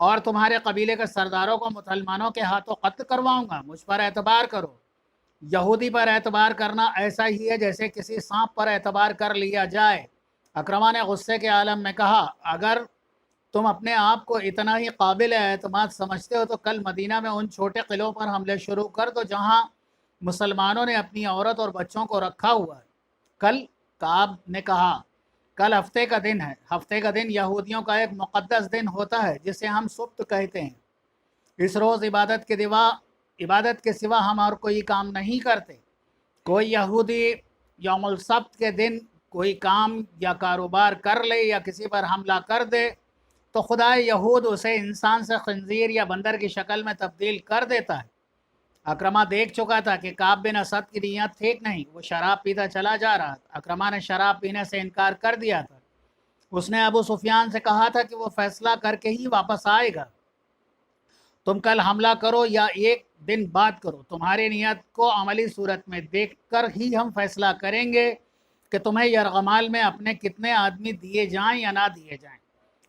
اور تمہارے قبیلے کے سرداروں کو مسلمانوں کے ہاتھوں قتل کرواؤں گا، مجھ پر اعتبار کرو۔ یہودی پر اعتبار کرنا ایسا ہی ہے جیسے کسی سانپ پر اعتبار کر لیا جائے۔ اکرمہ نے غصے کے عالم میں کہا، اگر تم اپنے آپ کو اتنا ہی قابل اعتماد سمجھتے ہو تو کل مدینہ میں ان چھوٹے قلعوں پر حملے شروع کر دو جہاں مسلمانوں نے اپنی عورت اور بچوں کو رکھا ہوا ہے۔ کل، کعب نے کہا، کل ہفتے کا دن ہے۔ ہفتے کا دن یہودیوں کا ایک مقدس دن ہوتا ہے جسے ہم سبت کہتے ہیں۔ اس روز عبادت کے سوا ہم اور کوئی کام نہیں کرتے۔ کوئی یہودی یوم السبت کے دن کوئی کام یا کاروبار کر لے یا کسی پر حملہ کر دے تو خدا یہود اسے انسان سے خنزیر یا بندر کی شکل میں تبدیل کر دیتا ہے۔ اکرمہ دیکھ چکا تھا کہ کعب بن اسد کی نیت ٹھیک نہیں، وہ شراب پیتا چلا جا رہا تھا۔ اکرمہ نے شراب پینے سے انکار کر دیا تھا۔ اس نے ابو سفیان سے کہا تھا کہ وہ فیصلہ کر کے ہی واپس آئے گا۔ تم کل حملہ کرو یا ایک دن بعد کرو، تمہاری نیت کو عملی صورت میں دیکھ کر ہی ہم فیصلہ کریں گے کہ تمہیں یرغمال میں اپنے کتنے آدمی دیے جائیں یا نہ دیے جائیں۔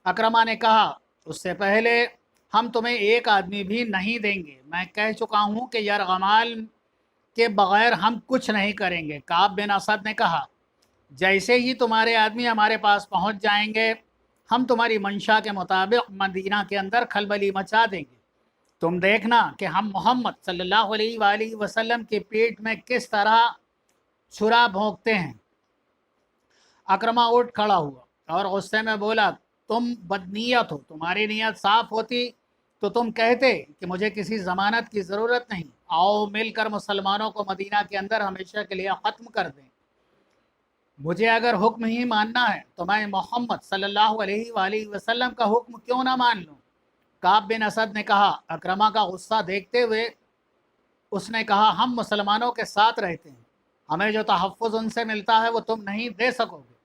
اکرمہ نے کہا، اس سے پہلے ہم تمہیں ایک آدمی بھی نہیں دیں گے۔ میں کہہ چکا ہوں کہ یرغمال کے بغیر ہم کچھ نہیں کریں گے۔ کعب بن اسد نے کہا، جیسے ہی تمہارے آدمی ہمارے پاس پہنچ جائیں گے ہم تمہاری منشا کے مطابق مدینہ کے اندر کھلبلی مچا دیں گے۔ تم دیکھنا کہ ہم محمد صلی اللہ علیہ وآلہ وسلم کی پیٹھ میں کس طرح چھرا بھونکتے ہیں۔ اکرمہ اٹھ کھڑا ہوا اور غصے میں بولا، تم بدنیت ہو، تمہاری نیت صاف ہوتی تو تم کہتے کہ مجھے کسی ضمانت کی ضرورت نہیں، آؤ مل کر مسلمانوں کو مدینہ کے اندر ہمیشہ کے لیے ختم کر دیں۔ مجھے اگر حکم ہی ماننا ہے تو میں محمد صلی اللہ علیہ وآلہ وسلم کا حکم کیوں نہ مان لوں۔ کعب بن اسد نے کہا۔ اکرمہ کا غصہ دیکھتے ہوئے اس نے کہا، ہم مسلمانوں کے ساتھ رہتے ہیں، ہمیں جو تحفظ ان سے ملتا ہے وہ تم نہیں دے سکو گے۔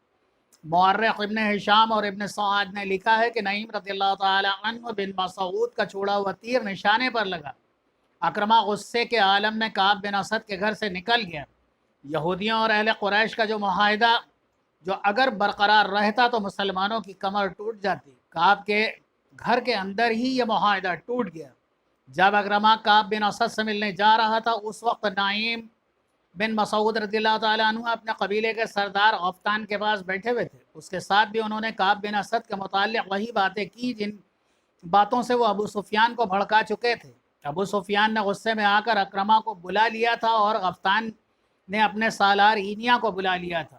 مورخ ابن ہشام اور ابن سعد نے لکھا ہے کہ نعیم رضی اللہ تعالی عنہ بن مسعود کا چھوڑا ہوا تیر نشانے پر لگا۔ اکرمہ غصے کے عالم میں کعب بن اسد کے گھر سے نکل گیا۔ یہودیوں اور اہل قریش کا جو معاہدہ جو اگر برقرار رہتا تو مسلمانوں کی کمر ٹوٹ جاتی، کعب کے گھر کے اندر ہی یہ معاہدہ ٹوٹ گیا۔ جب اکرمہ کعب بن اسد سے ملنے جا رہا تھا اس وقت نعیم بن مسعود رضی اللہ تعالیٰ عنہ اپنے قبیلے کے سردار غفتان کے پاس بیٹھے ہوئے تھے۔ اس کے ساتھ بھی انہوں نے کعب بن اسد کے متعلق وہی باتیں کی جن باتوں سے وہ ابو سفیان کو بھڑکا چکے تھے۔ ابو سفیان نے غصے میں آ کر اکرمہ کو بلا لیا تھا اور غفتان نے اپنے سالار اینیا کو بلا لیا تھا۔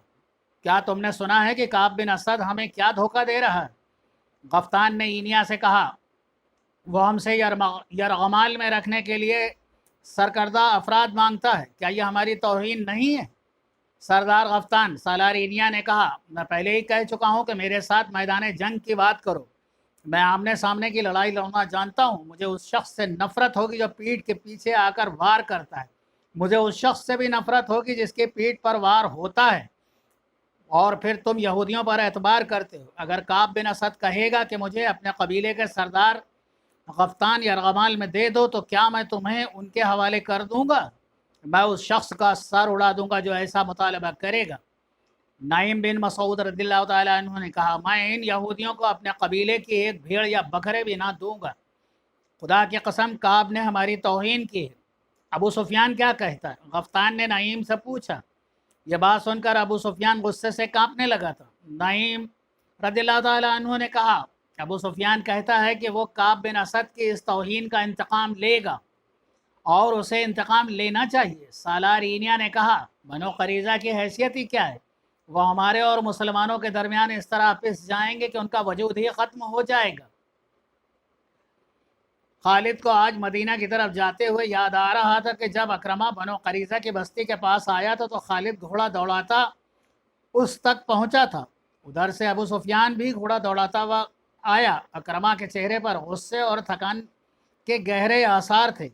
کیا تم نے سنا ہے کہ کعب بن اسد ہمیں کیا دھوکہ دے رہا ہے؟ غفتان نے اینیا سے کہا، وہ ہم سے یرغمال میں رکھنے کے لیے سرکردہ افراد مانگتا ہے، کیا یہ ہماری توہین نہیں ہے؟ سردار غفتان، سالار اینیا نے کہا، میں پہلے ہی کہہ چکا ہوں کہ میرے ساتھ میدان جنگ کی بات کرو، میں آمنے سامنے کی لڑائی لڑنا جانتا ہوں۔ مجھے اس شخص سے نفرت ہوگی جو پیٹھ کے پیچھے آ کر وار کرتا ہے، مجھے اس شخص سے بھی نفرت ہوگی جس کے پیٹھ پر وار ہوتا ہے، اور پھر تم یہودیوں پر اعتبار کرتے ہو۔ اگر کعب بن اسد کہے گا کہ مجھے اپنے قبیلے کے سردار غفتان یرغمال میں دے دو تو کیا میں تمہیں ان کے حوالے کر دوں گا؟ میں اس شخص کا سر اڑا دوں گا جو ایسا مطالبہ کرے گا۔ نعیم بن مسعود رضی اللہ تعالیٰ عنہ نے کہا، میں ان یہودیوں کو اپنے قبیلے کی ایک بھیڑ یا بکرے بھی نہ دوں گا۔ خدا کی قسم، کعب نے ہماری توہین کی ہے۔ ابو سفیان کیا کہتا ہے؟ غفتان نے نعیم سے پوچھا۔ یہ بات سن کر ابو سفیان غصے سے کانپنے لگا تھا۔ نعیم رضی اللہ تعالیٰ عنہ نے کہا، ابو سفیان کہتا ہے کہ وہ کعب بن اسد کی اس توہین کا انتقام لے گا اور اسے انتقام لینا چاہیے۔ سالار اینیا نے کہا، بنو قریظہ کی حیثیت ہی کیا ہے؟ وہ ہمارے اور مسلمانوں کے درمیان اس طرح پس جائیں گے کہ ان کا وجود ہی ختم ہو جائے گا۔ خالد کو آج مدینہ کی طرف جاتے ہوئے یاد آ رہا تھا کہ جب اکرمہ بنو قریظہ کی بستی کے پاس آیا تھا تو خالد گھوڑا دوڑاتا اس تک پہنچا تھا۔ ادھر سے ابو سفیان بھی گھوڑا دوڑاتا ہوا آیا۔ اکرمہ کے چہرے پر غصے اور تھکان کے گہرے آثار تھے۔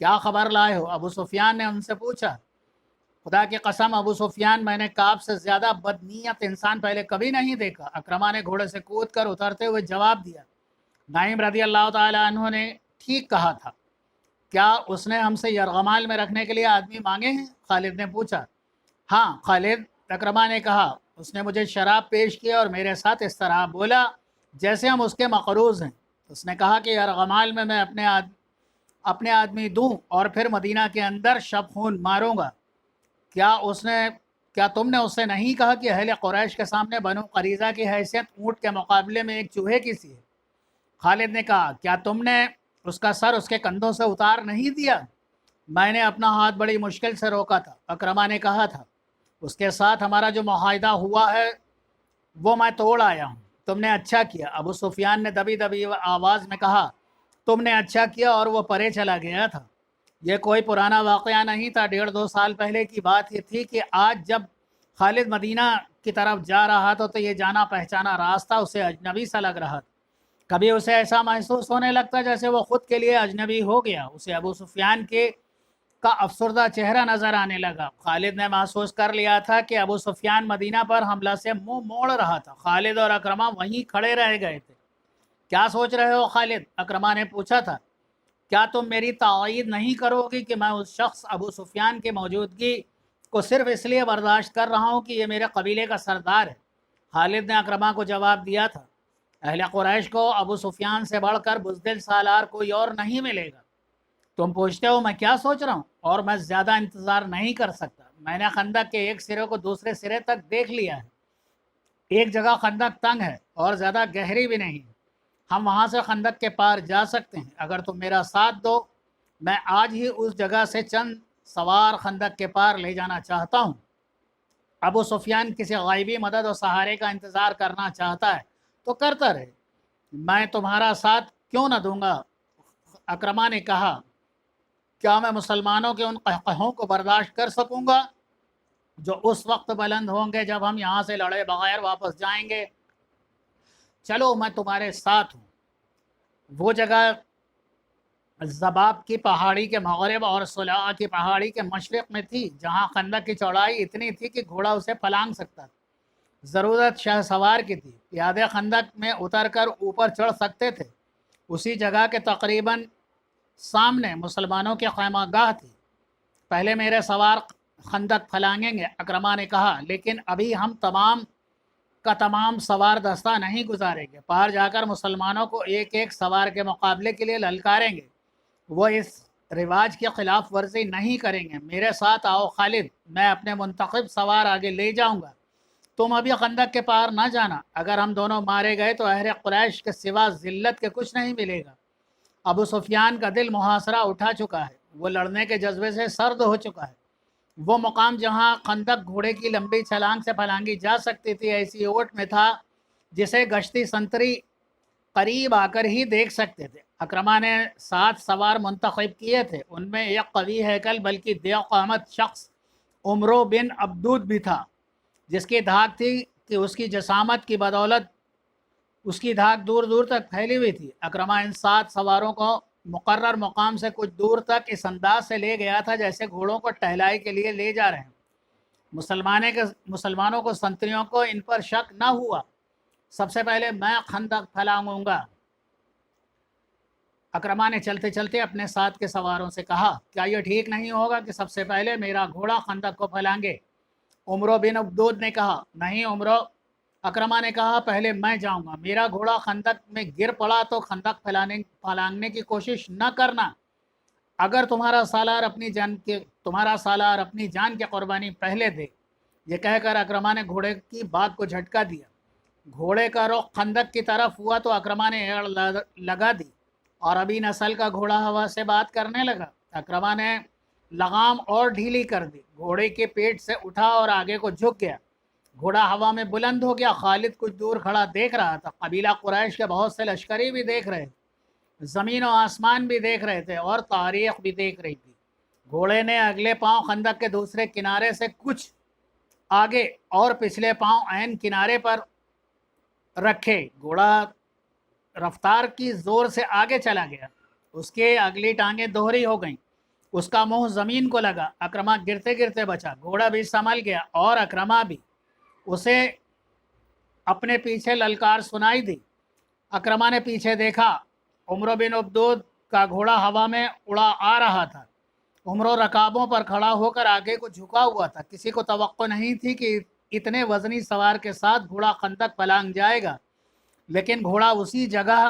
کیا خبر لائے ہو؟ ابو سفیان نے ان سے پوچھا۔ خدا کی قسم ابو سفیان، میں نے کعب سے زیادہ بدنیت انسان پہلے کبھی نہیں دیکھا۔ اکرمہ نے گھوڑے سے کود کر اترتے ہوئے جواب دیا۔ نعیم رضی اللہ تعالیٰ عنہ نے ٹھیک کہا تھا، کیا اس نے ہم سے یرغمال میں رکھنے کے لیے آدمی مانگے ہیں؟ خالد نے پوچھا۔ ہاں خالد، اکرمہ نے کہا، اس نے مجھے شراب پیش کی اور میرے ساتھ اس طرح بولا جیسے ہم اس کے مقروض ہیں۔ تو اس نے کہا کہ یرغمال میں میں اپنے آدمی دوں اور پھر مدینہ کے اندر شب خون ماروں گا، کیا تم نے اسے نہیں کہا کہ اہل قریش کے سامنے بنو قریظہ کی حیثیت اونٹ کے مقابلے میں ایک چوہے کی سی ہے؟ خالد نے کہا کیا تم نے اس کا سر اس کے کندھوں سے اتار نہیں دیا؟ میں نے اپنا ہاتھ بڑی مشکل سے روکا تھا، اکرمہ نے کہا تھا، اس کے ساتھ ہمارا جو معاہدہ ہوا ہے وہ میں توڑ آیا ہوں، تم نے اچھا کیا۔ ابو سفیان نے دبی دبی آواز میں کہا تم نے اچھا کیا، اور وہ پرے چلا گیا تھا۔ یہ کوئی پرانا واقعہ نہیں تھا، 1.5-2 سال پہلے کی بات یہ تھی کہ آج جب خالد مدینہ کی طرف جا رہا تھا تو یہ جانا پہچانا راستہ اسے اجنبی سا لگ رہا تھا۔ کبھی اسے ایسا محسوس ہونے لگتا جیسے وہ خود کے لیے اجنبی ہو گیا۔ اسے ابو سفیان کا افسردہ چہرہ نظر آنے لگا۔ خالد نے محسوس کر لیا تھا کہ ابو سفیان مدینہ پر حملہ سے منہ موڑ رہا تھا۔ خالد اور اکرمہ وہیں کھڑے رہ گئے تھے۔ کیا سوچ رہے ہو خالد؟ اکرمہ نے پوچھا تھا۔ کیا تم میری تائید نہیں کرو گی کہ میں اس شخص ابو سفیان کی موجودگی کو صرف اس لیے برداشت کر رہا ہوں کہ یہ میرے قبیلے کا سردار ہے؟ خالد نے اکرمہ کو جواب دیا تھا، اہل قریش کو ابو سفیان سے بڑھ کر بزدل سالار کوئی اور نہیں ملے گا۔ تم پوچھتے ہو میں کیا سوچ رہا ہوں، اور میں زیادہ انتظار نہیں کر سکتا۔ میں نے خندق کے ایک سرے کو دوسرے سرے تک دیکھ لیا ہے۔ ایک جگہ خندق تنگ ہے اور زیادہ گہری بھی نہیں، ہم وہاں سے خندق کے پار جا سکتے ہیں۔ اگر تم میرا ساتھ دو میں آج ہی اس جگہ سے چند سوار خندق کے پار لے جانا چاہتا ہوں۔ ابو سفیان کسی غائبی مدد اور سہارے کا انتظار کرنا چاہتا ہے تو کرتا رہے، میں تمہارا ساتھ کیوں نہ دوں گا؟ اکرمہ نے کہا کیا میں مسلمانوں کے ان قہقہوں کو برداشت کر سکوں گا جو اس وقت بلند ہوں گے جب ہم یہاں سے لڑے بغیر واپس جائیں گے؟ چلو میں تمہارے ساتھ ہوں۔ وہ جگہ زباب کی پہاڑی کے مغرب اور صلاح کی پہاڑی کے مشرق میں تھی، جہاں خندق کی چوڑائی اتنی تھی کہ گھوڑا اسے پھلانگ سکتا تھا۔ ضرورت شہ سوار کی تھی، پیادے خندق میں اتر کر اوپر چڑھ سکتے تھے۔ اسی جگہ کے تقریباً سامنے مسلمانوں کی خیمہ گاہ تھی۔ پہلے میرے سوار خندق پھلانگیں گے، اکرمہ نے کہا، لیکن ابھی ہم تمام سوار دستہ نہیں گزاریں گے۔ پار جا کر مسلمانوں کو ایک ایک سوار کے مقابلے کے لیے للکاریں گے۔ وہ اس رواج کی خلاف ورزی نہیں کریں گے۔ میرے ساتھ آؤ خالد، میں اپنے منتخب سوار آگے لے جاؤں گا، تم ابھی خندق کے پار نہ جانا۔ اگر ہم دونوں مارے گئے تو اہل قریش کے سوا ذلت کے کچھ نہیں ملے گا۔ ابو سفیان کا دل محاصرہ اٹھا چکا ہے، وہ لڑنے کے جذبے سے سرد ہو چکا ہے۔ وہ مقام جہاں خندق گھوڑے کی لمبی چھلانگ سے پھلانگی جا سکتی تھی ایسی اوٹ میں تھا جسے گشتی سنتری قریب آ کر ہی دیکھ سکتے تھے۔ اکرمہ نے 7 سوار منتخب کیے تھے، ان میں ایک قوی ہیکل بلکہ دیو قامت شخص عمرو بن عبدود بھی تھا، جس کی دھاک تھی کہ اس کی جسامت کی بدولت اس کی دھاک دور دور تک پھیلی ہوئی تھی۔ اکرمہ ان 7 سواروں کو مقرر مقام سے کچھ دور تک اس انداز سے لے گیا تھا جیسے گھوڑوں کو ٹہلائی کے لیے لے جا رہے ہیں۔ مسلمانوں کو سنتریوں کو ان پر شک نہ ہوا۔ سب سے پہلے میں خندق پھلانگوں گا۔ اکرمہ نے چلتے چلتے اپنے ساتھ کے سواروں سے کہا، کیا یہ ٹھیک نہیں ہوگا کہ سب سے پہلے میرا گھوڑا خندق کو پھلانگے؟ عمرو بن عبدود نے کہا، نہیں عمرو۔ اکرمہ نے کہا، پہلے میں جاؤں گا، میرا گھوڑا خندق میں گر پڑا تو خندق پھلانگنے کی کوشش نہ کرنا۔ اگر تمہارا سالار اپنی جان کی قربانی پہلے دے۔ یہ کہہ کر اکرمہ نے گھوڑے کی بات کو جھٹکا دیا۔ گھوڑے کا رخ خندق کی طرف ہوا تو اکرمہ نے ایڑ لگا دی اور ابھی نسل کا گھوڑا ہوا سے بات کرنے لگا۔ اکرمہ نے لگام اور ڈھیلی کر دی، گھوڑے کے پیٹ سے اٹھا اور آگے کو جھک گیا۔ گھوڑا ہوا میں بلند ہو گیا۔ خالد کچھ دور کھڑا دیکھ رہا تھا، قبیلہ قریش کے بہت سے لشکری بھی دیکھ رہے تھے، زمین و آسمان بھی دیکھ رہے تھے اور تاریخ بھی دیکھ رہی تھی۔ گھوڑے نے اگلے پاؤں خندق کے دوسرے کنارے سے کچھ آگے اور پچھلے پاؤں عین کنارے پر رکھے۔ گھوڑا رفتار کی زور سے آگے چلا گیا، اس کے اگلی ٹانگیں دوہری ہو گئیں، اس کا منہ زمین کو لگا۔ اکرمہ گرتے گرتے بچا، گھوڑا بھی سنبھل گیا اور اکرمہ بھی۔ اسے اپنے پیچھے للکار سنائی دی۔ اکرمہ نے پیچھے دیکھا، عمرو بن عبدود کا گھوڑا ہوا میں اڑا آ رہا تھا۔ عمرو رکابوں پر کھڑا ہو کر آگے کو جھکا ہوا تھا۔ کسی کو توقع نہیں تھی کہ اتنے وزنی سوار کے ساتھ گھوڑا خندق پھلانگ جائے گا، لیکن گھوڑا اسی جگہ